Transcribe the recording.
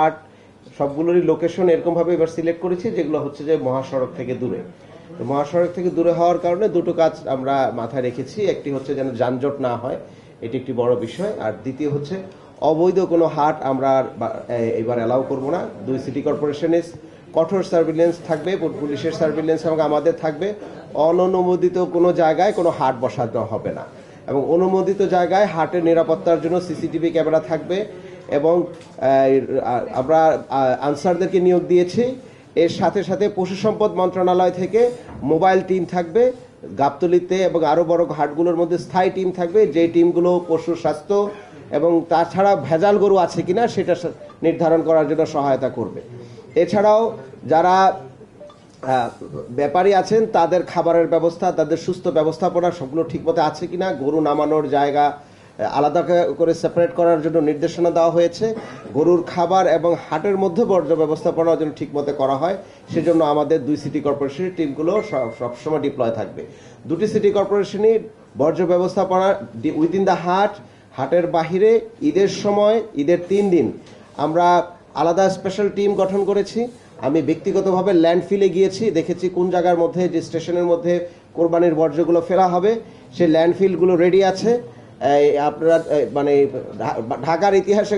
হাট সবগুলোরই লোকেশন এরকমভাবে এবার সিলেক্ট করেছি যেগুলো হচ্ছে যে মহাসড়ক থেকে দূরে। তো মহাসড়ক থেকে দূরে হওয়ার কারণে দুটো কাজ আমরা মাথায় রেখেছি। একটি হচ্ছে যেন যানজট না হয়, এটি একটি বড় বিষয়। আর দ্বিতীয় হচ্ছে অবৈধ কোনো হাট আমরা এবার অ্যালাউ করব না। দুই সিটি কর্পোরেশনে কঠোর সার্ভিলেন্স থাকবে, পুলিশের সার্ভিলেন্স এবং আমাদের থাকবে। অননুমোদিত কোনো জায়গায় কোনো হাট বসানো হবে না এবং অনুমোদিত জায়গায় হাটের নিরাপত্তার জন্য সিসিটিভি ক্যামেরা থাকবে এবং আমরা আনসারদেরকে নিয়োগ দিয়েছি। এর সাথে সাথে পশু সম্পদ মন্ত্রণালয় থেকে মোবাইল টিম থাকবে গাবতলীতে এবং আরও বড় হাটগুলোর মধ্যে স্থায়ী টিম থাকবে, যে টিমগুলো পশুর স্বাস্থ্য এবং তাছাড়া ভেজাল গরু আছে কিনা সেটা নির্ধারণ করার জন্য সহায়তা করবে। এছাড়াও যারা ব্যাপারী আছেন তাদের খাবারের ব্যবস্থা, তাদের সুস্থ ব্যবস্থাপনা সবগুলো ঠিকমতো আছে কিনা, গরু নামানোর জায়গা আলাদা করে সেপারেট করার জন্য নির্দেশনা দেওয়া হয়েছে। গরুর খাবার এবং হাটের মধ্যে বর্জ্য ব্যবস্থাপনা যেন ঠিকমতো করা হয় সেজন্য আমাদের দুই সিটি কর্পোরেশনের টিমগুলো সবসময় ডিপ্লয় থাকবে। দুটি সিটি কর্পোরেশনই বর্জ্য ব্যবস্থাপনা উইদিন দ্য হাটের বাহিরে ঈদের সময়, ঈদের 3 দিন আমরা আলাদা স্পেশাল টিম গঠন করেছি। আমি ব্যক্তিগতভাবে ল্যান্ডফিলে গিয়েছি, দেখেছি কোন জায়গার মধ্যে যে স্টেশনের মধ্যে কোরবানির বর্জ্যগুলো ফেলা হবে সেই ল্যান্ডফিলগুলো রেডি আছে। আপনারা মানে ঢাকার ইতিহাসে